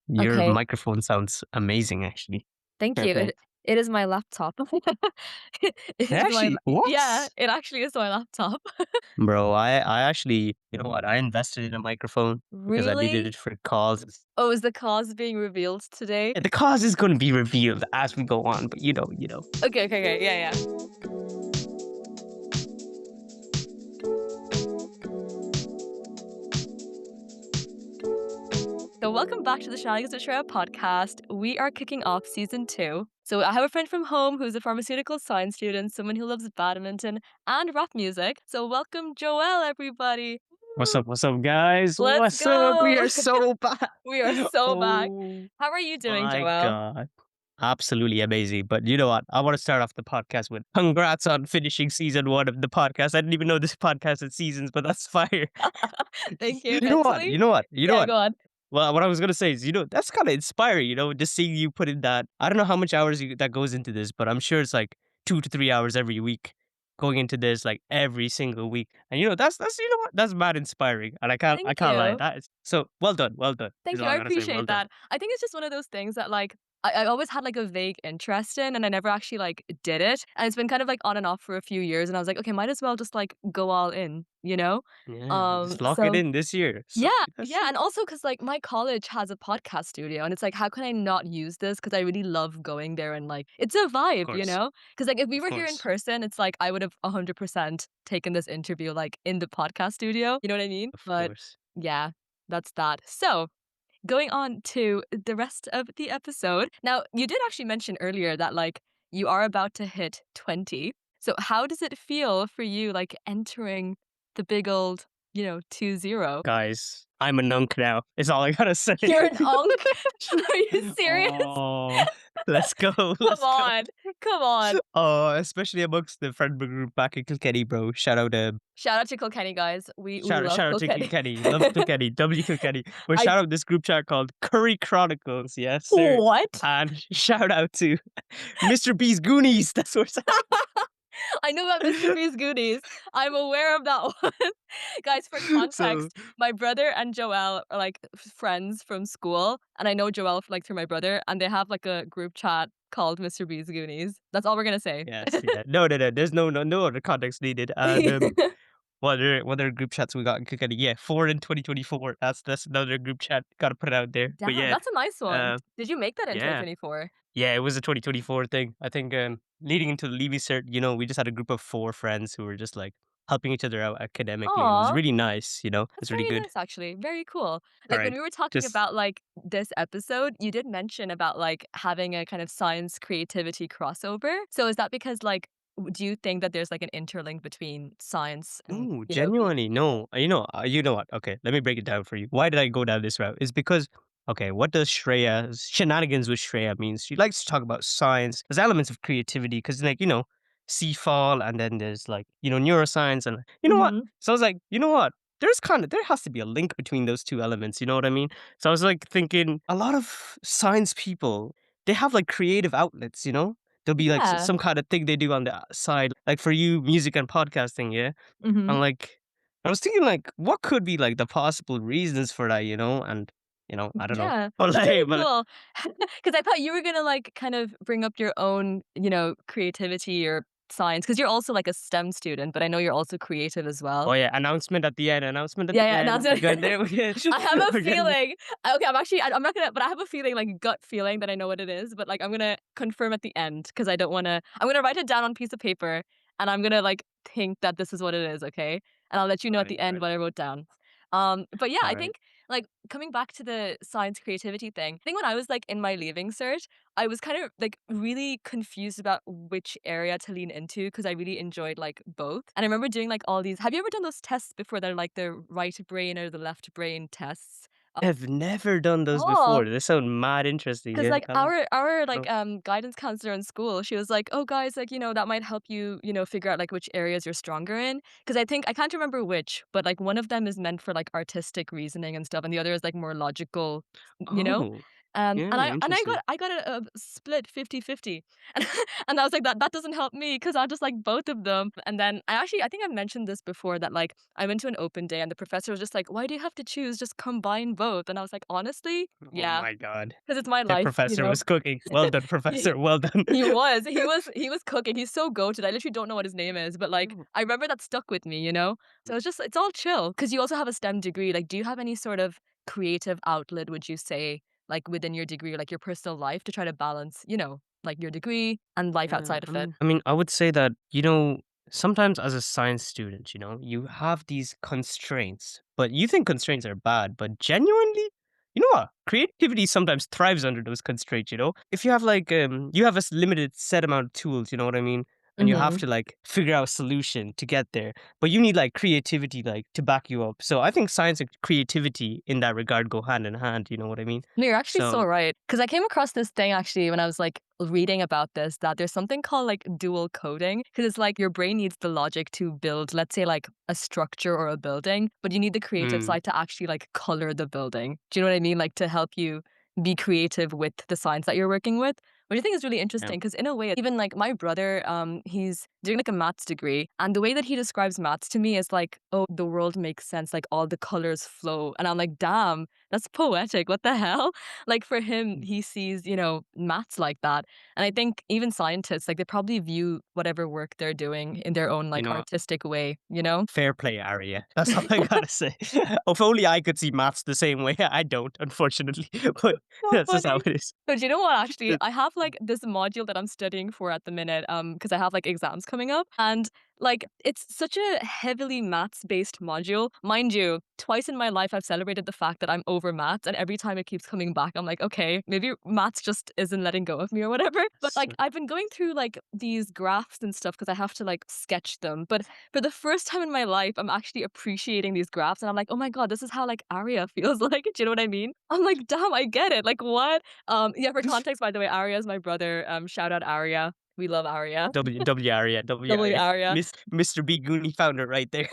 Your Okay, microphone sounds amazing, actually. thank Fair you. play. It is my laptop. It is my Actually, la yeah, what? it actually is my laptop. Bro, I actually, you know what? I invested in a microphone because I needed Really? it for calls. Oh, is the cause being revealed today? The cause is going to be revealed as we go on, but you know. Okay, okay, okay, yeah, yeah. So welcome back to the Shenanigans with Shreya podcast. We are kicking off season 2. So I have a friend from home who's a pharmaceutical science student, someone who loves badminton and rap music. So welcome Joelle, everybody. Woo! What's up, guys? Let's What's up? We go. are so back. We are so back. Oh How are you doing, my Joelle? God. Absolutely amazing. But you know what? I want to start off the podcast with congrats on finishing season 1 of the podcast. I didn't even know this podcast had seasons, but that's fire. Thank you. You know what? Actually, You know what? You know yeah, what? go on. Well, what I was gonna say is, that's kind of inspiring. Just seeing you put in that. I don't know how much hours that goes into this, but I'm sure it's like 2 to 3 hours every week going into this, like every single week. And that's that's mad inspiring. And I Thank can't lie. you. That is so well done. Is Thank you. all I I gotta say. Well appreciate done. that. I think it's just one of those things that like I always had like a vague interest in and I never actually like did it. And it's been kind of like on and off for a few years. And I was like, okay, might as well just like go all in, you know? Yeah, just lock it So in this year. So yeah, that's yeah. And also because like my college has a podcast studio and it's like, how can I not use this? Because I really love going there and like it's a of vibe, you course, know? Because like if we of were here in course, person, it's like I would have 100% taken this interview like in the podcast studio. You know what I mean? of But course. yeah, that's that. So going on to the rest of the episode. Now, you did actually mention earlier that like you are about to hit 20. So how does it feel for you like entering the big old, 20? Guys, I'm a nunk now. Is all I gotta say. You're an unk? Are you serious? Oh, let's go. Come Let's go. on. Come on. Oh, especially amongst the friend group back in Kilkenny, bro. Shout out Shout out to Kilkenny, guys. We love shout out to Kilkenny. Kilkenny. Love Kilkenny. W Kilkenny. But I shout out this group chat called Curry Chronicles. Yes, sir. what? And shout out to Mr. B's Goonies. That's where it's at. I know about Mr. B's Goodies. I'm aware of that one. Guys, for So context, my brother and Joelle are like friends from school, and I know Joelle like through my brother, and they have like a group chat called Mr. B's Goonies. That's all we're gonna say. yes, yeah. No. There's no other context needed. And what other group chats we got in Kilkenny? Yeah, four in 2024. That's another group chat. Gotta put it out there. But Damn, yeah, that's a nice one. uh, Did you make that in yeah. 2024? Yeah, it was a 2024 thing. I think leading into the Levy cert, we just had a group of four friends who were just like helping each other out academically, and it was Aw, really nice. that's It's really very good. nice actually. Very cool. All Like when right, we were talking just about like this episode, you did mention about like having a kind of science creativity crossover. So is that because like do you think that there's like an interlink between science and, no, being genuinely no. You know what? Okay, let me break it down for you. Why did I go down this route? Is because okay, what does Shreya's shenanigans with Shreya means? She likes to talk about science. There's elements of creativity because like CFAL, and then there's like neuroscience, and you know what? Mhm. So I was like, you know what? There has to be a link between those two elements. You know what I mean? So I was like thinking a lot of science people, they have like creative outlets. There'll be like Yeah. some kind of thing they do on the side, like for you, music and podcasting, yeah. Mhm. And like, I was thinking like, what could be like the possible reasons for that, and I don't know, Yeah, but that's really like, but cool. Because I thought you were gonna, like, kind of bring up your own, creativity or science. Because 'cause you're also, like, a STEM student, but I know you're also creative as oh well. yeah, announcement at the end, announcement at Yeah, the yeah, end. We're announcement. going there. I have a We're getting feeling okay, I'm not gonna but I have a feeling, like, gut feeling that I know what it is, but, like, I'm gonna confirm at the end because I don't wanna I'm gonna write it down on a piece of paper, and I'm gonna, like, think that this is what it is, okay? And I'll let you know at the end right, what I wrote down. But yeah, all I right. think, like, coming back to the science creativity thing, I think when I was, like, in my leaving cert, I was kind of, like, really confused about which area to lean into because I really enjoyed, like, both. And I remember doing, like, all these have you ever done those tests before that are, like, the right brain or the left brain tests? I've never done those Oh, before. They sound mad interesting. 'cause, Yeah, like, our, like, no. guidance counselor in school, she was like, "Oh, guys, like, that might help you, figure out, like, which areas you're stronger in." Because I can't remember which, but, like, one of them is meant for, like, artistic reasoning and stuff, and the other is, like, more logical, you know? Oh, And Yeah, I interesting. got a split 50-50, and and I was like, "That doesn't help me because I just like both of them." And then I think I mentioned this before that, like, I went to an open day and the professor was just like, "Why do you have to choose? Just combine both." And I was like, "Honestly, Oh yeah, my god. because it's my That life, you professor know?" was cooking. Well done, He professor. Well done. he was cooking. He's so goated. I literally don't know what his name is, but, like, I remember that stuck with me, you know? So it's all chill. Because you also have a STEM degree. Like, do you have any sort of creative outlet, would you say, like, within your degree, like, your personal life to try to balance, like, your degree and life Yeah, outside of it? I mean, I would say that, sometimes as a science student, you have these constraints, but you think constraints are bad, but genuinely, you know what? Creativity sometimes thrives under those constraints, you know? If you have you have a limited set amount of tools, you know what I mean? And you have Mhm. to like figure out a solution to get there, but you need like creativity like to back you up. So I think science and creativity in that regard go hand in hand, you know what I mean? No, you're actually so So, right. Because I came across this thing actually when I was, like, reading about this, that there's something called, like, dual coding. Because it's like your brain needs the logic to build, let's say, like, a structure or a building, but you need the creative mm, side to actually, like, color the building. Do you know what I mean? Like, to help you be creative with the science that you're working with, which I think is really yeah, interesting. Because in a way, even, like, my brother, he's doing, like, a maths degree, and the way that he describes maths to me is like, "Oh, the world makes sense, like, all the colors flow," and I'm like, "Damn, that's poetic. What the hell?" Like for him, mm, he sees, maths like that. And I think even scientists, like they probably view whatever work they're doing in their own you like know, artistic way, you know? fair play, Arya. That's all I gotta say. If only I could see maths the same way. I don't, unfortunately, but So that's just how funny. it is. But you know what, actually? It- I have like this module that I'm studying for at the minute, because I have like exams coming up. And like it's such a heavily maths-based module. Mind you, twice in my life I've celebrated the fact that I'm over maths, and every time it keeps coming back, I'm like, okay, maybe maths just isn't letting go of me or whatever. But like So, I've been going through like these graphs and stuff because I have to like sketch them. But for the first time in my life, I'm actually appreciating these graphs and I'm like, "Oh my god, this is how like Aria feels like." Do you know what I mean? I'm like, "Damn, I get it." Like, what? Yeah, for context, by the way, Aria is my brother. Shout out Aria. We love Aria. W Arya, W W Arya, Aria. Mr. B Goonie found it right there.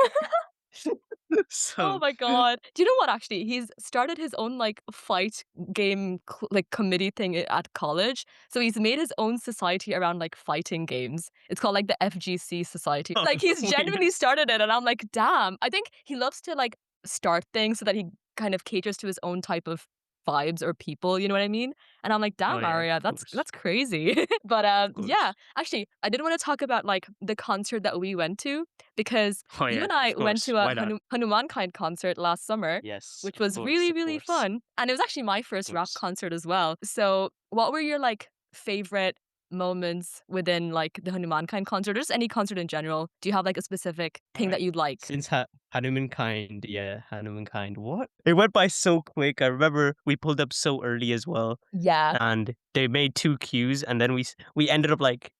Oh So, my god. Do you know what actually? He's started his own like fight game like committee thing at college. So he's made his own society around like fighting games. It's called like the FGC society. oh, Like he's weird. genuinely started it and I'm like, "Damn." I think he loves to like start things so that he kind of caters to his own type of vibes or people, you know what I mean? And I'm like, Oh "Damn, yeah, Aria, of course, that's crazy." But of yeah, course. actually, I did want to talk about like the concert that we went to because Oh you yeah, and I of went course. to a Why not? Hanuman concert last summer, Yes, which of was course, really, of really course, fun, and it was actually my of first rap course. concert as well. So, what were your, like, favorite moments within, like, the Hanuman concert or just any concert in general? Do you have, like, a specific All thing that right. you like? Since Hanumankind, yeah, Hanumankind. What? It went by so quick. I remember we pulled up so early as well, Yeah. and they made two queues, and then we ended up like,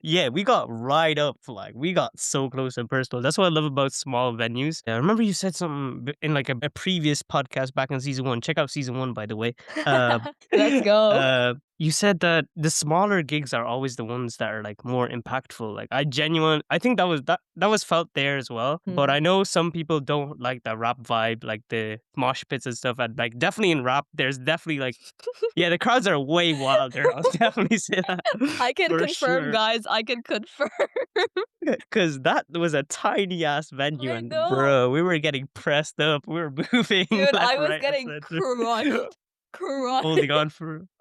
yeah, we got right up, like we got so close and personal. That's what I love about small venues. I remember you said something in like a previous podcast back in season one. Check out season one, by the way. Uh, Let's go. you said that the smaller gigs are always the ones that are like more impactful. Like I think that was felt there as well. But Hmm. I know some people don't like the rap vibe, like the mosh pits and stuff. And like definitely in rap, there's definitely like yeah, the crowds are way wilder. I'll definitely say that I can for confirm, sure. guys, I can confirm. Because that was a tiny ass venue, I and know. bro, we were getting pressed up. We were moving Dude, left, I was right, and getting center. crushed. Crushed.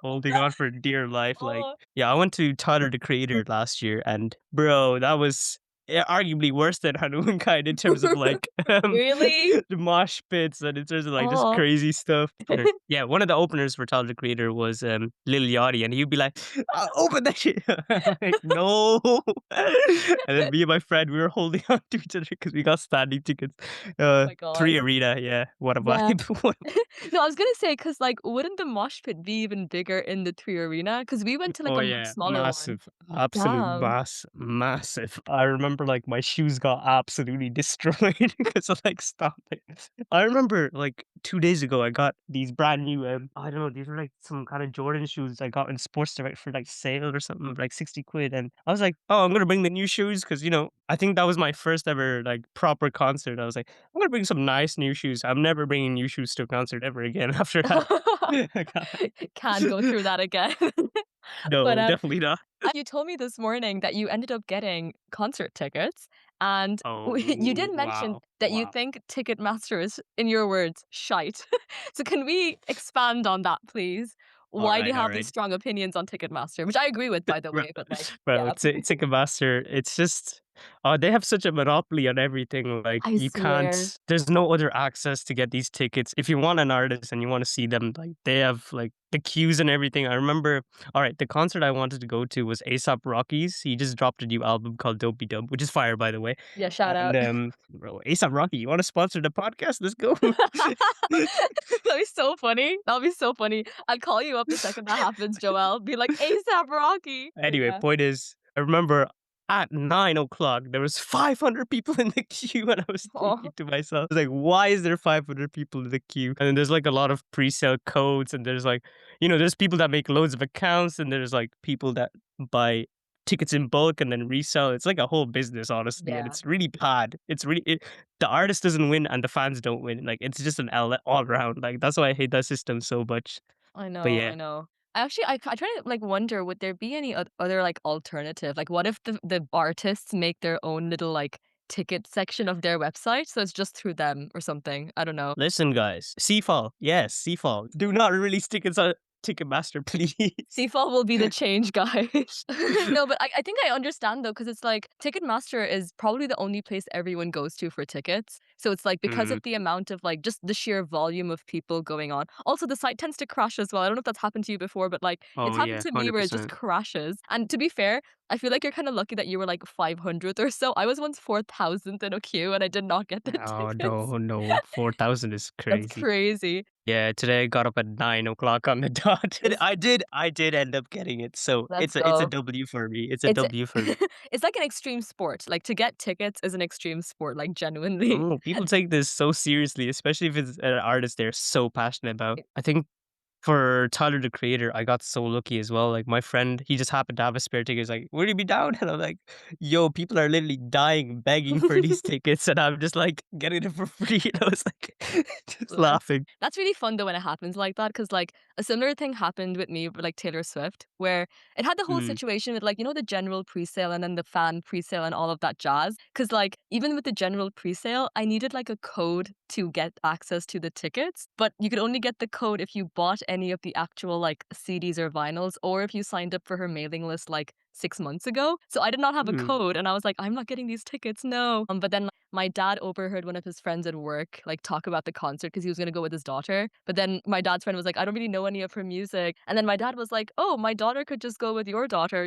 Holding on for dear life. Like, Oh. yeah, I went to Tyler the Creator last year, and bro, that was arguably worse than Hanuman kind in terms of like Really? the mosh pits and in terms of like just Oh. crazy stuff. Yeah, one of the openers for Tyler the Creator was Lil Yachty, and he'd be like, Open that shit!" I'm like, no. And then me and my friend, we were holding on to each other because we got standing tickets. Oh my god. Three Arena, yeah, what a Yeah. vibe! What a No, I was gonna say, cause like, wouldn't the mosh pit be even bigger in the 3 Arena? Cause we went to, like, Oh a much yeah, smaller one. massive, absolute Damn. massive. I remember remember, like, my shoes got absolutely destroyed because of, like, stopping. I remember, like, 2 days ago, I got these brand new, I don't know, these were, like, some kind of Jordan shoes I got in Sports Direct for, like, sale or something, like, 60 quid, and I was like, "Oh, I'm gonna bring the new shoes because I think that was my first ever, like, proper concert. I was like, "I'm gonna bring some nice new shoes." I'm never bringing new shoes to a concert ever again after that. I got Can't go through that again. But, No, definitely not. you told me this morning that you ended up getting concert tickets, and you Oh, did mention wow, that you wow. think Ticketmaster is, in your words, "shite." So can we expand on that, please? Why do you have these Alright. strong opinions on Ticketmaster? Which I agree with, by the Bro way, but, like, bro, yeah. Ticketmaster, it's just they have such a monopoly on everything, like, I you swear. can't there's no other access to get these tickets. If you want an artist and you wanna see them, like, they have, like, the queues and everything. I remember alright, the concert I wanted to go to was A$AP Rocky's. He just dropped a new album called Dopey Dub, which is fire, by the way, Yeah, shout and, out. bro, A$AP Rocky, you wanna sponsor the podcast? Let's go. That'd be so funny. That'd be so funny. I'd call you up the second that happens, Joelle. Be like, "ASAP Rocky." But Anyway, yeah. point is, I remember at 9 o'clock there was 500 people in the queue, and I was thinking Oh, to myself, I was like, "Why is there 500 people in the queue?" And then there's like a lot of pre-sale codes, and there's like, there's people that make loads of accounts, and there's like people that buy tickets in bulk and then resell. It's like a whole business, honestly, and yeah. it's really bad. The artist doesn't win and the fans don't win. Like it's just an L all around. Like that's why I hate that system so much. I But know, yeah. I know. Actually, I try to, like, wonder, would there be any other, like, alternative? Like, what if the artists make their own little, like, ticket section of their website, so it's just through them or something? I don't know. Listen, guys. Seafall. Yes, Seafall. Do not release tickets on Ticketmaster, please. Seafall will be the change guy. No, but I think I understand though, because it's like Ticketmaster is probably the only place everyone goes to for tickets. So it's like because Mm. of the amount of like just the sheer volume of people going on. Also, the site tends to crash as well. I don't know if that's happened to you before, but like it's Oh, happened yeah, to me where it just 100%. crashes. And to be fair, I feel like you're kind of lucky that you were like 500th or so. I was once 4,000th in a queue and I did not get the Oh, tickets. no, no. 4,000 is That's crazy. crazy. Yeah, today I got up at 9 o'clock on the dot. And I did end up getting it. So Let's it's a go. W for me. It's a It's W for me. it's like an extreme sport. Like, to get tickets is an extreme sport, like, genuinely. Oh, people And take this so seriously, especially if it's an artist they're so passionate about. I think for Tyler, the Creator, I got so lucky as well. Like my friend, he just happened to have a spare ticket. He's like, "Would you be down?" And I'm like, "Yo, people are literally dying, begging for these tickets, and I'm just like getting it for free." And I was like, just Bless. laughing. That's really fun though when it happens like that, because like, a similar thing happened with me with, like, Taylor Swift, where it had the whole Mm, situation with, like, the general presale and then the fan presale and all of that jazz. Because like, even with the general presale, I needed, like, a code to get access to the tickets, but you could only get the code if you bought any of the actual, like, CDs or vinyls, or if you signed up for her mailing list, like, 6 months ago. So I did not have a mm. code, and I was like, "I'm not getting these tickets, no." But then my dad overheard one of his friends at work, like, talk about the concert because he was gonna go with his daughter. But then my dad's friend was like, "I don't really know any of her music." And then my dad was like, "Oh, my daughter could just go with your daughter,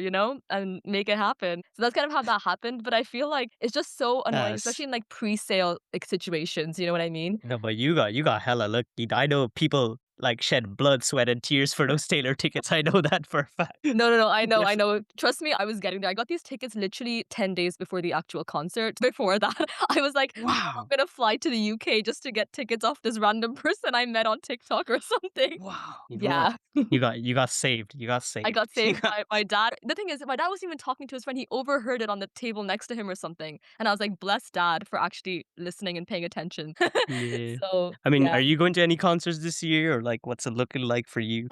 and make it happen." So that's kind of how that happened. But I feel like it's just so annoying, especially Yes. in like pre-sale like situations. You know what I mean? No, but you got hella lucky. I know people like shed blood, sweat, and tears for those Taylor tickets. I know that for a fact. No, no, no. I know, I Def- know. Trust me, I was getting there. I got these tickets literally 10 days before the actual concert. Before that, I was like, I'm wow. gonna fly to the UK just to get tickets off this random person I met on TikTok or something. Wow. You know what? Yeah. You got saved. You got I saved. got You saved got by my dad. The thing is, my dad wasn't even talking to his friend. He overheard it on the table next to him or something. And I was like, bless dad for actually listening and paying attention. yeah. So, I mean, yeah. are you going to any concerts this year, or like what's it looking like for you?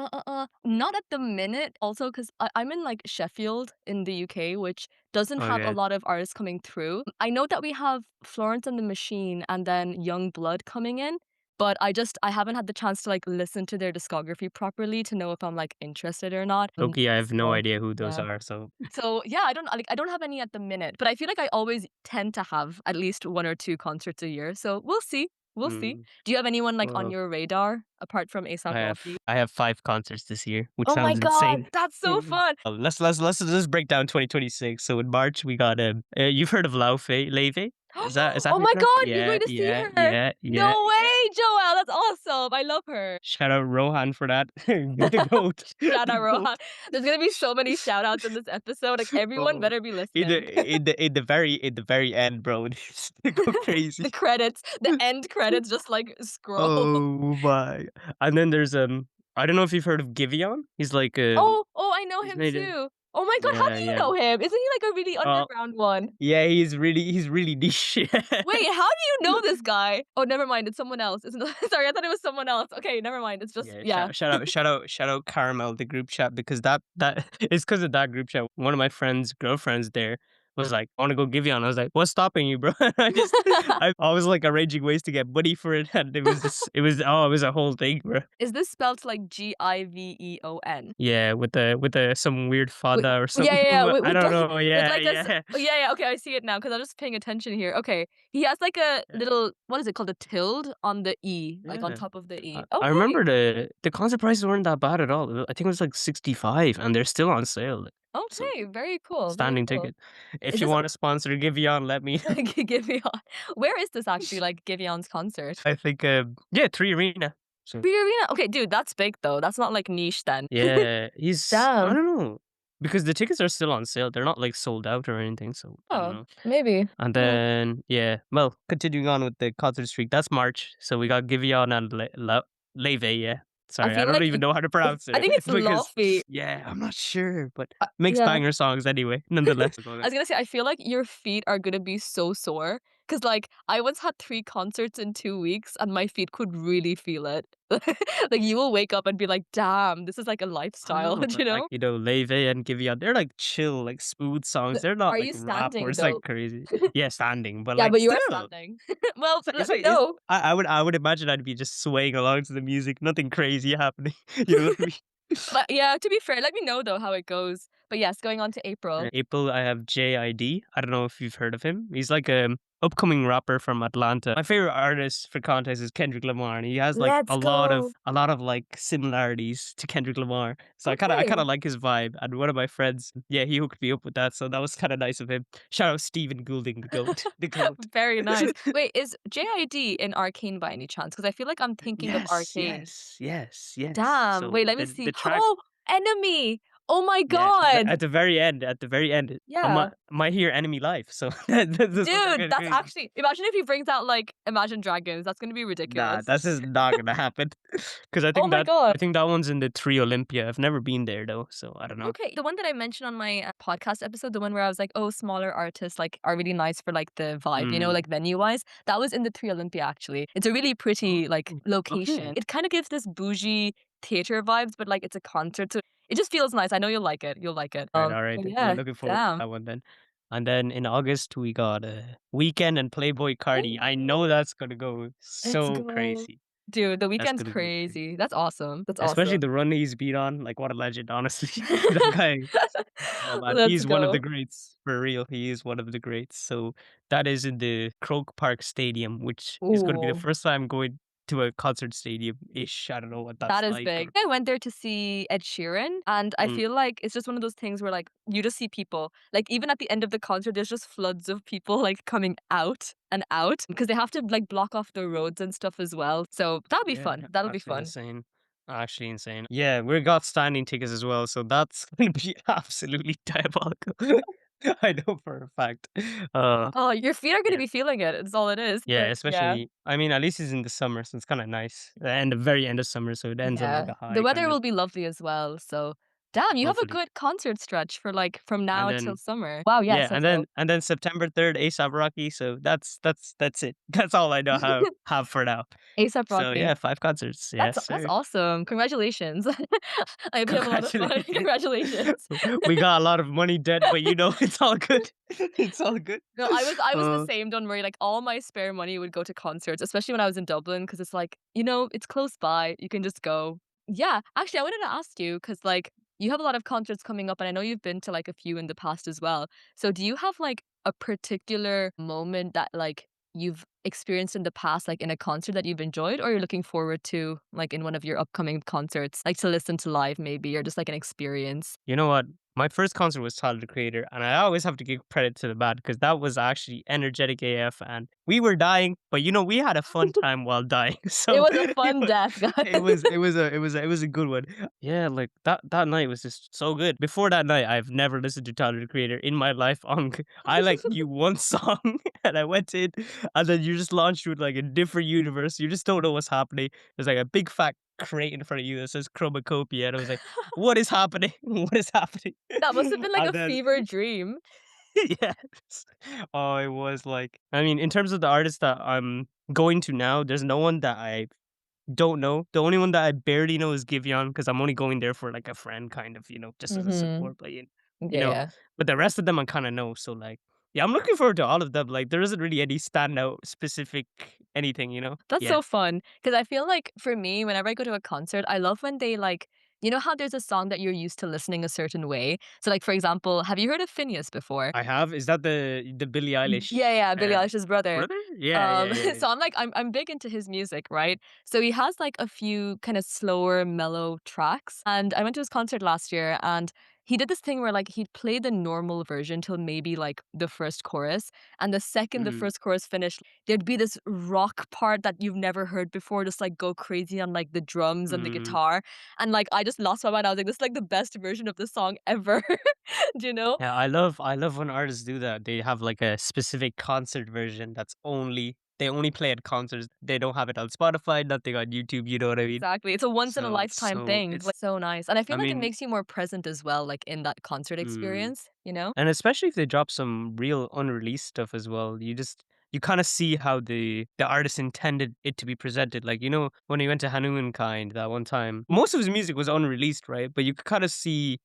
Not at the minute. Also, because I'm in like Sheffield in the UK, which doesn't have a Okay. lot of artists coming through. I know that we have Florence and the Machine and then Young Blood coming in, but I haven't had the chance to like listen to their discography properly to know if I'm like interested or not. Okay, I have no So idea who those yeah. are. So, So, yeah, I don't have any at the minute, but I feel like I always tend to have at least 1 or 2 concerts a year, so we'll see, we'll see. mm, Do you have anyone, like, on well, your radar apart from I A$AP have Rocky? I have 5 concerts this year, which Oh my sounds god, insane. that's so fun! Let's just break down 2026. So in March we got you've heard of Laufe Leve? is that Oh how you my pronounce it? god, you're Yeah, going to see yeah, her! yeah, yeah, No yeah. way, Joelle, that's awesome, I love her. Shout out Rohan for that. The goat. Shout The out Rohan. goat. There's gonna be so many shout outs in this episode, like, everyone Oh, better be in listening. the very end, bro, they go crazy. The credits, the end credits just, like, scroll. Oh my! And then there's, I don't know if you've heard of Giveon? He's like, Oh, I know he's him made a too. Oh my god, how yeah, do you yeah. know him? Isn't he, like, a really Uh, underground one? yeah, he's really niche. Wait, how do you know this guy? Oh, never mind, it's someone else. It's not sorry, I thought it was someone else. Okay, never mind, it's just Yeah, yeah. shout out Caramel, the group chat, because that it's because of that group chat. One of my friends' girlfriends there was like, "I wanna go give you," and I was like, "What's stopping you, bro?" I was like arranging ways to get money for it, and it was a whole thing, bro. Is this spelled like Giveon? Yeah, with the some weird With fada or yeah, something. yeah, yeah, I with don't the know. with Yeah, like a s yeah, oh, yeah, yeah, okay, I see it now because 'cause I'm just paying attention here. Okay, he has like a yeah, little what is it called? A tilde on the E, like on yeah. top of the I E. I Okay, remember the concert prices weren't that bad at all. I think it was like 65, and they're still on sale. So okay, very cool, very standing cool. ticket. If Is you this want to sponsor Giveon, let me know. Giveon? Where is this actually, like, Giveon's concert? I think, yeah, 3 Arena. So, Free Arena? Okay, dude, that's big though. That's not like niche then. yeah, I Damn. don't know, because the tickets are still on sale. They're not, like, sold out or anything, so I don't Oh, know. maybe. And Yeah. then, yeah, well, continuing on with the concert streak, that's March. So we got Giveon and Leve, yeah. I Sorry, I feel don't like even know how to pronounce I it think it's because, Lofi. yeah, I'm not sure, but makes Yeah. banger songs anyway, nonetheless. I was gonna say, I feel like your feet are gonna be so sore because, like, I once had 3 concerts in 2 weeks, and my feet could really feel it. Like, you will wake up and be like, "Damn, this is like a I don't lifestyle," know, you but like, know? Leve and Giveon, they're like chill, like smooth songs. They're not Are like you rap or standing, it's like though? crazy. Yeah, standing, but Yeah, like but you are still. standing. Well, It's let me like it's, know. I would imagine I'd be just swaying along to the music, nothing crazy happening. You know what I mean? But yeah, to be fair, let me know, though, how it goes. But yes, going on to April. April, I have JID. I don't know if you've heard of him. He's like a upcoming rapper from Atlanta. My favorite artist for context is Kendrick Lamar, and he has like Let's go. a lot of like similarities to Kendrick Lamar. So I kind Okay. of like his vibe. And one of my friends, yeah, he hooked me up with that. So that was kind of nice of him. Shout out Stephen Goulding, the goat, the goat. Very nice. Wait, is JID in Arcane by any chance? Because I feel like I'm thinking of Yes, Arcane. yes, yes, yes. Damn. So Wait, let me the see. track, Oh, Enemy. Oh my yeah, god. at the very end, I Yeah. might hear enemy life. So that's what's Dude, kind of that's crazy. actually imagine if he brings out, like, Imagine Dragons. That's gonna be Nah, ridiculous. that's just not gonna happen. Because Oh my god. I think that one's in the Three Olympia. I've never been there though, so I don't know. Okay, the one that I mentioned on my, podcast episode, the one where I was like, "Oh, smaller artists, like, are really nice for, like, the vibe," Mm. like, venue-wise. That was in the 3 Olympia, actually. It's a really pretty, like, Oh, location. okay. It kinda gives this bougie theater vibes, but, like, it's a concert, so it just feels nice. I know you'll like it. You'll like it. All right. But We're yeah, looking forward to damn. that one then. And then in August we got Weekend and Playboy Cardi. I know that's gonna go Let's so go. crazy. Dude, The That's Weeknd's gonna go crazy. crazy. That's awesome. That's Especially awesome. the run he's been on. Like what a legend, honestly. That guy. Oh man, Let's he's one of the go. greats for real. He is one of the greats. So that is in the Croke Park Stadium, which is going to be the Ooh. first time going to a concert stadium ish. I don't know what That that's is like. big. Or, I went there to see Ed Sheeran, and I mm, feel like it's just one of those things where, like, you just see people. Like, even at the end of the concert, there's just floods of people, like, coming out and out because they have to, like, block off the roads and stuff as well. So that'll be yeah, fun. That'll be actually fun. insane. Actually insane. Yeah, we got standing tickets as well, so that's going to be absolutely diabolical. I know for a fact. Uh, Oh, your feet are gonna yeah. be feeling it. It's all it is. Yeah, But yeah. especially, I mean, at least it's in the summer, so it's kind of nice. And the very end of summer, so it ends on like Yeah. a The high, weather kind of, will be lovely as well. So damn, you have a hopefully. good concert stretch for, like, from And now till then summer. Wow, yeah, yes, let's go. and then September 3rd, ASAP Rocky, so that's it. That's all I know have for now. A$AP So yeah, Rocky. 5 concerts. Yes, That's sir. awesome. Congratulations. I hope you have a lot of fun. Congratulations. Congratulations. We got a lot of money debt, but you know, it's all good. It's all good. No, I was the Uh, same, don't worry, like, all my spare money would go to concerts, especially when I was in Dublin, because it's like, it's close by, you can just go. Yeah, actually, I wanted to ask you, because like, you have a lot of concerts coming up, and I know you've been to, like, a few in the past as well. So do you have, like, a particular moment that, like, you've experienced in the past, like, in a concert that you've enjoyed, or you're looking forward to, like, in one of your upcoming concerts, like, to listen to live maybe, or just, like, an experience? you know what? My first concert was Tyler, the Creator, and I always have to give credit to the band because that was actually energetic AF, and we were dying, but we had a fun time while dying. It So was a fun death, it guys. was a good one. Yeah, like that night was just so good. Before that night, I've never listened to Tyler, the Creator in my life. I like knew one song, and I went in, and then you just launched with like a different universe. You just don't know what's happening. There's like a big fat crate in front of you that says Chromacopia, and I was like, "What is happening? What is happening?" That must have been like a And then fever dream. yes. Oh, it was like I mean, in terms of the artists that I'm going to now, there's no one that I don't know. The only one that I barely know is Giveon because I'm only going there for like a friend kind of, just as a Mhm. support play you know. Yeah. But the rest of them I kind of know. So like, yeah, I'm looking forward to all of them. Like, there isn't really any standout specific anything. That's Yeah, so fun because I feel like for me, whenever I go to a concert, I love when they like you know how there's a song that you're used to listening a certain way? So, like, for example, have you heard of Phineas before? I have. Is that the Billie Yeah, Eilish yeah, Billie Eilish's brother. brother? Yeah, yeah, yeah, yeah. So I'm big into his music, right? So he has like a few kind of slower, mellow tracks. And I went to his concert last year and he did this thing where like he'd play the normal version till maybe like the first chorus. And the second the Mm, first chorus finished, there'd be this rock part that you've never heard before, just like go crazy on like the drums and the mm. guitar. And like I just lost my mind. I was like, this is like the best version of the song ever. Do you know? Yeah, I love when artists do that. They have like a specific concert version they only play at concerts. They don't have it on Spotify, nothing on YouTube, you know what I mean? Exactly. It's a once in a So lifetime so thing, it's but so nice. And I I feel like it mean, makes you more present as well, like in that concert mm, experience, you know? and especially if they drop some real unreleased stuff as well, you kind of see how the artist intended it to be presented. Like, when he went to Hanuman that one time, most of his music was unreleased, right? But you could kind of see,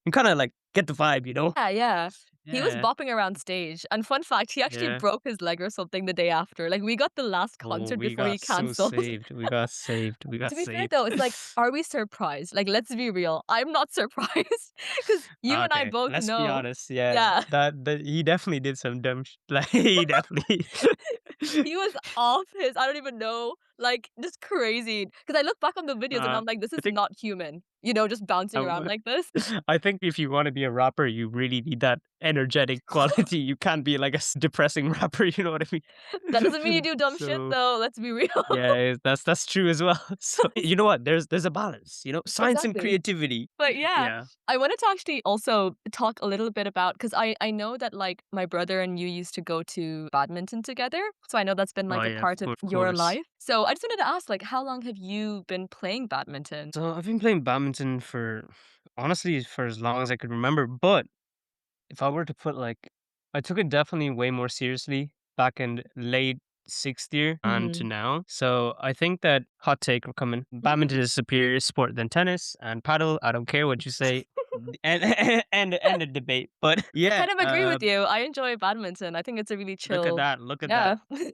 you kind of like get the vibe. Yeah, yeah. He was Yeah, bopping around stage. And fun fact, he actually yeah. broke his leg or something the day after. Like we got the last Oh, concert we before he got so canceled. saved. We got saved. We got To be fair saved. though, it's like, are we surprised? Like, let's be real. I'm not surprised because you and I Okay, both let's be know. honest. Yeah, Yeah. that he definitely did some dumb like he definitely. He was off his I don't even know, like, just crazy. Because I look back on the videos and uh, I'm like, "This I is think not human," just bouncing around uh, like this. I think if you want to be a rapper, you really need that energetic quality. You can't be like a depressing rapper. You know what I That doesn't mean you mean? do dumb shit So though, let's be real. yeah, that's true as well. So you know what? There's a balance. Science and Exactly. creativity. But yeah, Yeah. I wanted to actually also talk a little bit about because I know that, like, my brother and you used to go to badminton together, so I know that's been, Oh like, a yeah, part of of your course. life. So I just wanted to ask, like, how long have you been playing badminton? So I've been playing badminton for honestly for as long as I could remember, but if I were to put like I took it definitely way more seriously back in late sixth year and to Mhm. now. So I think that hot take we're coming. Badminton is a superior sport than tennis and paddle. I don't care what you say. And and the debate. But I yeah, kind of agree with you. I enjoy badminton. I think it's a really look at chill. that. Look at that. Yeah.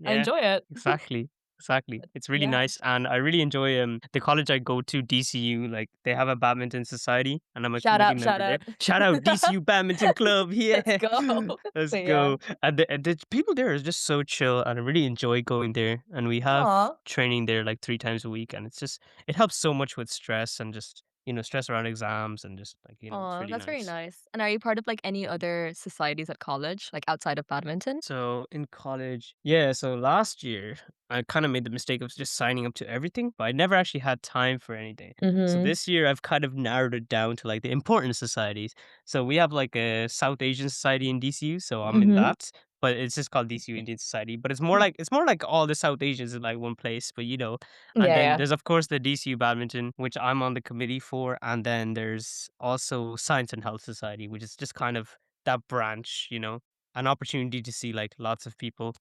I Yeah, enjoy it. exactly. Exactly. It's really Yeah. nice. And I really enjoy the college I go to, DCU, like they have a badminton society and I'm a Shout committee out, member shout there. out. Shout out DCU Badminton Club. Let's Yeah. go. Let's But yeah. go. And the people there is just so chill and I really enjoy going there. And we have Aw. training there like 3 times a week. And it helps so much with stress and just, stress around exams and just like, it's Aw, really that's very nice. nice. And are you part of, like, any other societies at college, like, outside of badminton? So in college, yeah, so last year I kind of made the mistake of just signing up to everything, but I never actually had time for anything. So Mhm. this year I've kind of narrowed it down to like the important societies. So we have like a South Asian society in DCU, so I'm in Mhm. that, but it's just called DCU Indian Society, but it's more like all the South Asians in like one place, but and Yeah, then yeah. there's of course the DCU badminton, which I'm on the committee for, and then there's also Science and Health Society, which is just kind of that branch. An opportunity to see, like, lots of people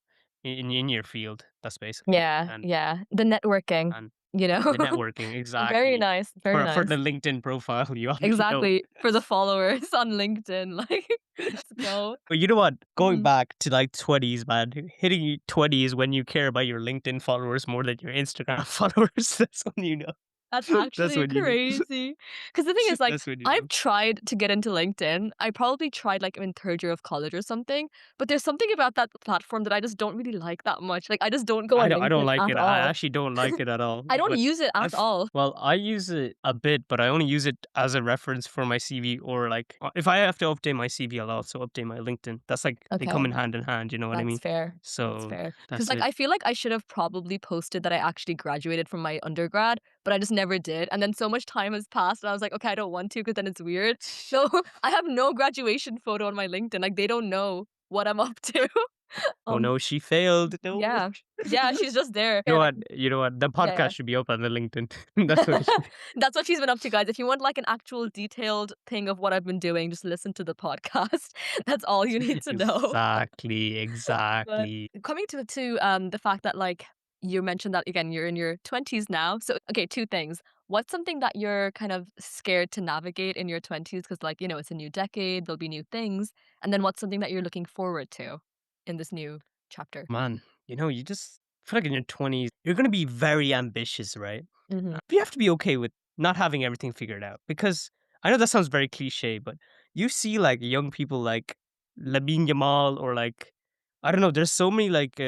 in your field, that's basically Yeah, and yeah. The networking, and you know? the networking, Very exactly. nice, very For the nice. LinkedIn profile, you already know. Exactly, for the followers on LinkedIn, like, let's go. But you know what? Going Mhm. back to, like, 20s, man, hitting 20s when you care about your LinkedIn followers more than your Instagram followers, that's when you know. That's That's actually when you know. crazy. Because the thing is, like, That's when you I've know. tried to get into LinkedIn. I probably tried, like, in 3rd year of college or something, but there's something about that platform that I just don't really like that much. Like, I just don't go on I don't LinkedIn like at it. I all. actually don't like it at all. I don't But use it at I've all. well, I use it a bit, but I only use it as a reference for my CV or like if I have to update my CV, I'll also update my LinkedIn. That's like they come Okay. in hand. You know what I That's mean? fair. That's So fair. Because that's like, it. I feel like I should have probably posted that I actually graduated from my undergrad, but I just never did, and then so much time has passed, and I was like, "Okay, I don't want to, because then it's weird." So, I have no graduation photo on my LinkedIn, like, they don't know what I'm up to. Oh Um, no, she failed. No. yeah. Yeah, she's just there. You know Yeah, like what? You know what? The yeah, podcast should be up on the LinkedIn. That's what it yeah. should be. That's what she's been up to, guys. If you want, like, an actual detailed thing of what I've been doing, just listen to the podcast. That's all you need to know. Exactly, But exactly. coming to the fact that, like, you mentioned that again, you're in your 20s now. So, okay, 2 things. What's something that you're kind of scared to navigate in your 20s? Because, like, it's a new decade, there'll be new things. And then what's something that you're looking forward to in this new chapter? Man, you just feel like in your 20s, you're going to be very ambitious, right? Mhm. You have to be okay with not having everything figured out because I know that sounds very cliche, but you see like young people like Labine Yamal or like I don't know. There's so many like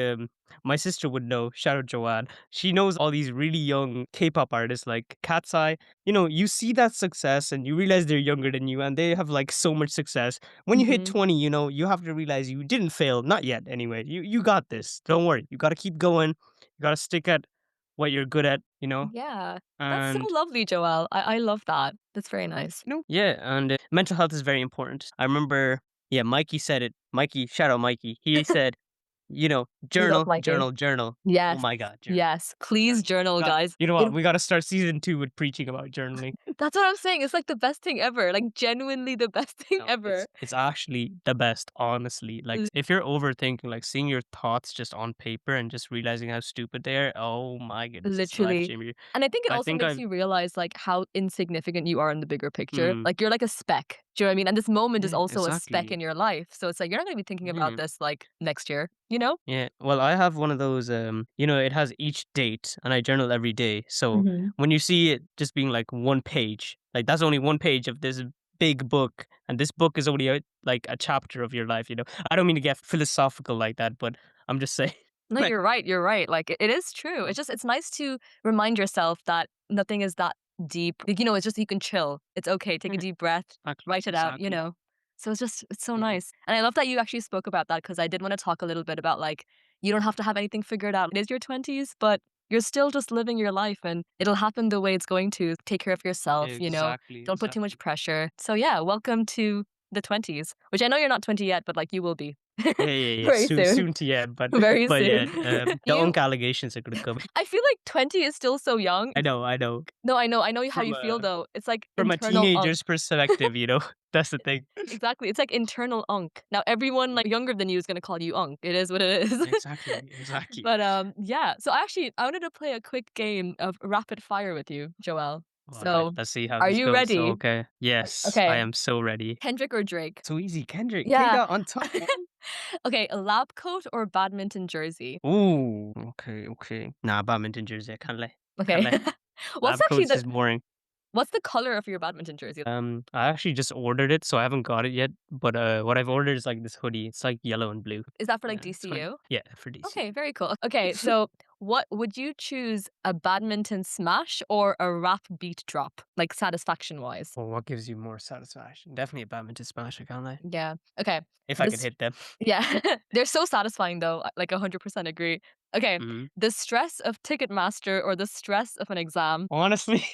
my sister would know. Shout out Joanne. She knows all these really young K-pop artists like Cat's Eye. You see that success and you realize they're younger than you and they have like so much success. When you hit Mhm. 20, you have to realize you didn't fail. Not yet, anyway. You got this. Don't worry. You got to keep going. You got to stick at what you're good at. Yeah. That's so And lovely, Joelle. I love that. That's very nice. yeah, and mental health is very important. I remember, yeah, Mikey said it. Mikey, shout out Mikey. He said, We love journal, Mikey. journal, journal. Oh Yes. my God, journal. Yes. Please Journal. journal, guys. You know what? We got to start season 2 with preaching about journaling. That's what I'm saying. It's like the best thing ever. Like genuinely the best thing No, ever. it's actually the best, honestly. Like L- if you're overthinking, like seeing your thoughts just on paper and just realizing how stupid they are, oh my goodness, it's life Literally. changing. And I think it I also think makes I've you realize like how insignificant you are in the bigger picture. mm, Like you're like a speck. Do you know what I mean? And this moment is yeah, also a speck exactly. in your life. So it's like you're not gonna be thinking about Yeah. this like next year, you know? Yeah. Well, I have one of those, it has each date and I journal every day. So Mhm. when you see it just being like one page, like that's only one page of this big book. And this book is only like a chapter of your life. I don't mean to get philosophical like that, but I'm just saying, No, like, you're right. You're right. Like it is true. mm, It's nice to remind yourself that nothing is that deep. Like, it's just you can chill. It's okay. Take a yeah, deep breath, exactly. write it Exactly. out. So it's so Yeah. nice. And I love that you actually spoke about that because I did want to talk a little bit about like you don't have to have anything figured out. It is your 20s, but you're still just living your life and it'll happen the way it's going to. Take care of yourself. Exactly. Don't put too much Exactly. pressure. So yeah, welcome to the 20s, which I know you're not 20 yet, but like you will be Yeah, yeah, yeah. very Soon, soon. soon to yeah, but Very but yeah, soon. the You unk allegations are gonna come. I feel like 20 is still so young. I know, I know. No, I know how From you feel a though. It's like from a internal unk. teenager's perspective, that's the thing. Exactly. It's like internal unk. Now everyone like younger than you is gonna call you unk. It is what it is. Exactly, exactly. But yeah. So I wanted to play a quick game of rapid fire with you, Joelle. All right, So let's see how are this you goes. ready? Okay. Yes, I Okay. am so ready. Kendrick or Drake? So easy, Kendrick. Yeah. Kida on top, man. Okay, a lab coat or badminton jersey? Ooh, okay, okay. Nah, badminton jersey. I can't lie. Can't Okay. lie. What's Lab actually coats the is boring. what's the color of your badminton jersey? I actually just ordered it, so I haven't got it yet. But what I've ordered is like this hoodie. It's like yellow and blue. Is that for like It's quite DCU? yeah for DC. Okay, very cool. Okay, so what would you choose, a badminton smash or a rap beat drop, like satisfaction wise? Well, what gives you more satisfaction? Definitely a badminton smash. I can't lie. Yeah. Okay. If I could This hit them. yeah, they're so satisfying though. Like 100% agree. Okay, Mhm. the stress of Ticketmaster or the stress of an exam? Honestly,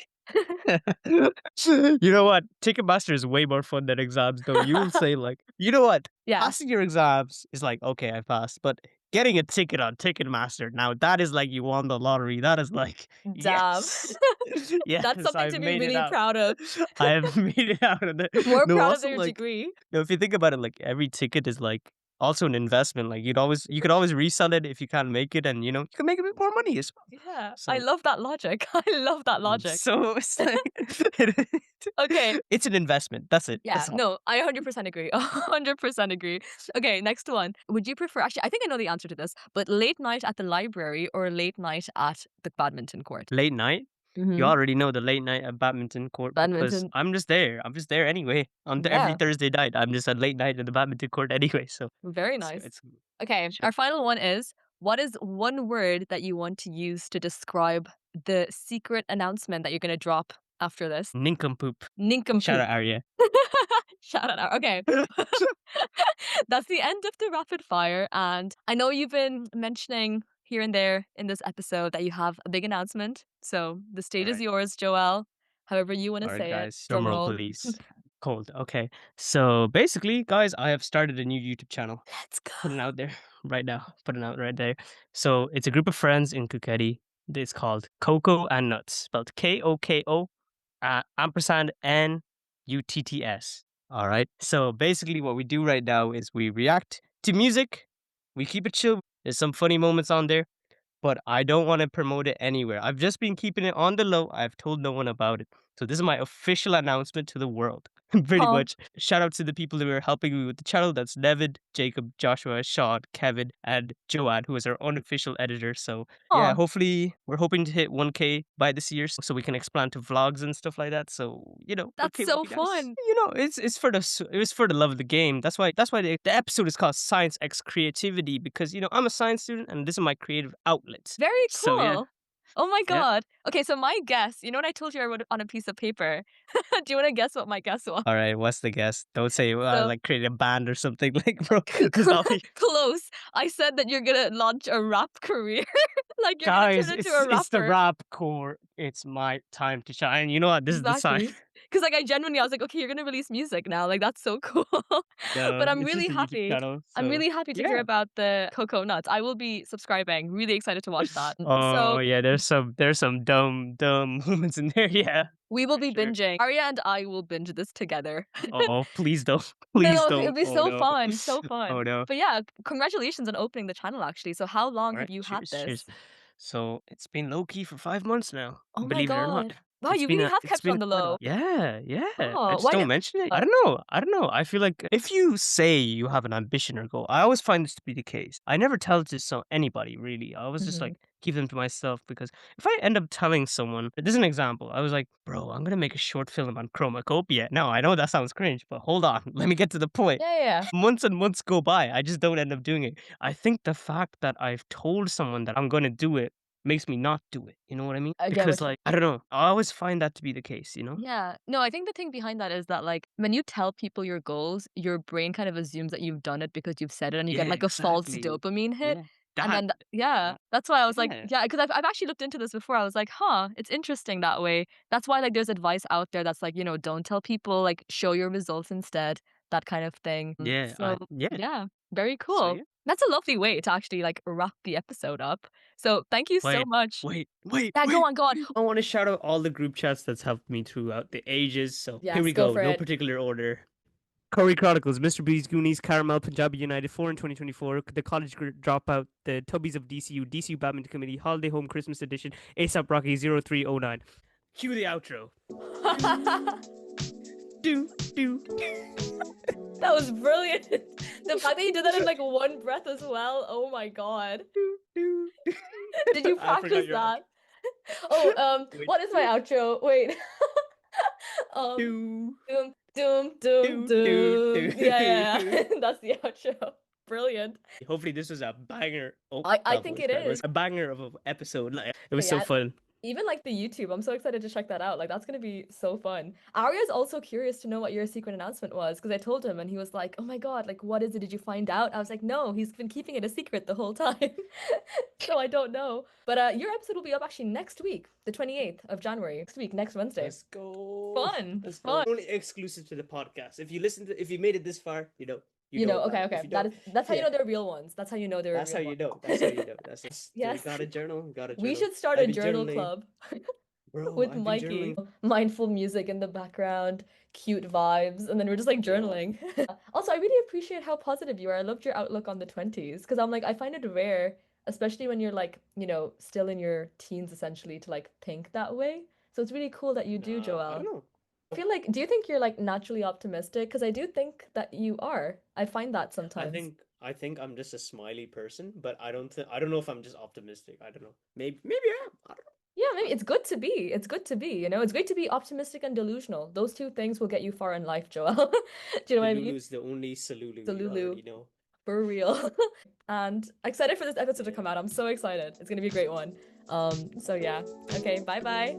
you know what? Ticketmaster is way more fun than exams, though. You will say, like, you know what? Yeah. Passing your exams is like, okay, I passed. But getting a ticket on Ticketmaster, now that is like you won the lottery. That is like, Damn. yes, That's yes, something I've to be made it really out. proud of. I have made it out of the. More No, proud of also your like, degree. if you think about it, like every ticket is like also an investment. Like you could always resell it if you can't make it, and you can make a bit more money as well. Yeah, I So love that logic. I love that logic. so it's like Okay. it's an investment. That's it. Yeah, That's all. no, I 100% agree. 100% agree. Okay, next one. Would you prefer, actually, I think I know the answer to this, but late night at the library or late night at the badminton court? Late night? You Mhm. already know the late night at badminton court because Badminton. I'm just there. I'm just there anyway. On every Yeah, Thursday night, I'm just at late night in the badminton court anyway. So very nice. it's Okay, chill. our final one is, what is one word that you want to use to describe the secret announcement that you're gonna drop after this? Nincompoop. Shout Nincompoop. out Arya. Shout it out. Okay. That's the end of the rapid fire. And I know you've been mentioning here and there in this episode that you have a big announcement. So the All stage is right. yours, Joelle. However you want to All right, say it. guys. Drum Drum roll, roll. please. Cold. Okay. So basically, guys, I have started a new YouTube channel. Let's go. Putting out there right now. Putting out right there. So it's a group of friends in Phuket. It's called Coco and Nuts, spelled Koko ampersand Nutts. All right. So basically, what we do right now is we react to music. We keep it chill. There's some funny moments on there, but I don't want to promote it anywhere. I've just been keeping it on the low. I've told no one about it. So this is my official announcement to the world. Pretty Huh. much. Shout out to the people who are helping me with the channel. That's Nevid, Jacob, Joshua, Sean, Kevin, and Joanne, who is our unofficial editor. So yeah, Huh. hopefully we're hoping to hit 1K by this year so we can expand to vlogs and stuff like that. So, 1K That's would so be nice. fun. It's for it was for the love of the game. That's why the episode is called Science X Creativity because I'm a science student and this is my creative outlet. Very So yeah. cool. Oh my Yeah. god. Okay, so my guess, you know what I told you I wrote it on a piece of paper? Do you want to guess what my guess was? All right, what's the guess? Don't say So like create a band or something like bro, because I'll be close. I said that you're gonna launch a rap career. Like you're gonna turn guys, into it's a it's the rapper. rap core. It's my time to shine. You know what? This is the sign. Exactly. Because like, I genuinely I was like, "Okay, you're gonna release music now." Like, that's so cool. But No, I'm it's really just a YouTube happy. channel. I'm So really happy to hear yeah. about the cocoa nuts. I will be subscribing. Really excited to watch that. Oh So, yeah, there's some dumb moments in there. Yeah, we will for be sure. binging. Arya and I will binge this together. Oh, please don't. No, Please no, it'll don't. be Oh so no. fun, so Oh fun. no. But yeah, congratulations on opening the channel actually. So how long All have right. you had Cheers. Cheers. this? So it's been low key for 5 months now. Oh my Believe it or not. god. Wow, you really have It's kept it been on the quite a low. while. Yeah, yeah. I Oh, just why don't mention it. I not? don't know. I don't know. I feel like if you say you have an ambition or goal, I always find this to be the case. I never tell it to anybody really. I always just Mhm. like keep them to myself because if I end up telling someone, this is an example. I was like, bro, I'm gonna make a short film on chromacopia. Now I know that sounds cringe, but hold on, let me get to the point. Yeah, yeah, yeah. Months and months go by. I just don't end up doing it. I think the fact that I've told someone that I'm gonna do it makes me not do it. You know what I mean? I get Because what you like I don't know. I always find that to be the case. Yeah. No, I think the thing behind that is that, like, when you tell people your goals, your brain kind of assumes that you've done it because you've said it and you Yeah, get, like, a false exactly. dopamine hit. Yeah. And That then yeah, that's why I was like, yeah. yeah, because I've actually looked into this before. I was like, "Huh, it's interesting that way." That's why, like, there's advice out there that's like, don't tell people, like, show your results instead, that kind of thing. Yeah, So, yeah. yeah, very So cool. yeah. That's a lovely way to actually, like, wrap the episode up. So, thank you so Wait, much. wait, wait, Yeah, go wait, on, go on. wait. I want to shout out all the group chats that's helped me throughout the ages. So here we Yes, go go. for No it. particular order. Curry Chronicles, Mr. B's Goonies, Caramel, Punjabi United, 4 in 2024, The College Dropout, The Tubbies of DCU, DCU Badminton Committee, Holiday Home Christmas Edition, ASAP Rocky 0309. Cue the outro. Do, do, That was brilliant. The fact that you did that in like one breath as well. Oh my god. do, do. Did you I practice forgot your outro. that? Oh, Wait. what is my outro? Wait. um, Do, doom, doom, doom, do, do, doom. Yeah, yeah, do. yeah. That's the outro. Brilliant. Hopefully, this was a banger. Oh, I that think voice it crack was is. a banger of an episode. Like, it was Okay, so yeah. fun. Even like the YouTube, I'm so excited to check that out. Like that's gonna be so fun. Arya's also curious to know what your secret announcement was because I told him and he was like, "Oh my God, like what is it? Did you find out?" I was like, "No, he's been keeping it a secret the whole time." So I don't know. But your episode will be up actually next week, the 28th of January. Next week, next Wednesday. Let's go. Fun. Let's go. Fun. Only exclusive to the podcast. If you made it this far, you know about Okay, it. If okay. you don't, That's how you yeah, know they're real ones. That's how you know they're that's how real you know. That's how ones. you know. That's Yes. got a journal. Got a We journal. should start a I've been journal journaling, club. bro. With I've been Mikey. journaling. Mindful music in the background, cute vibes, and then we're just like Yeah. journaling. Also, I really appreciate how positive you are. I loved your outlook on the 20s because I'm like, I find it rare, especially when you're like, still in your teens essentially, to like think that way. So it's really cool that you do, I don't Joelle. know. I feel like, do you think you're like naturally optimistic? Because I do think that you are. I find that I sometimes. think I think I'm just a smiley person, but I don't know if I'm just optimistic. I don't know. Maybe I am. I don't know. Yeah, maybe it's good to be. It's good to be, you know? It's great to be optimistic and delusional. Those two things will get you far in life, Joel. Do you know The what I mean? Lulu's the only Salulu you Delulu. already know. For real. And excited for this episode to Yeah. come out. I'm so excited. It's gonna be a great one. So yeah. Okay, bye bye.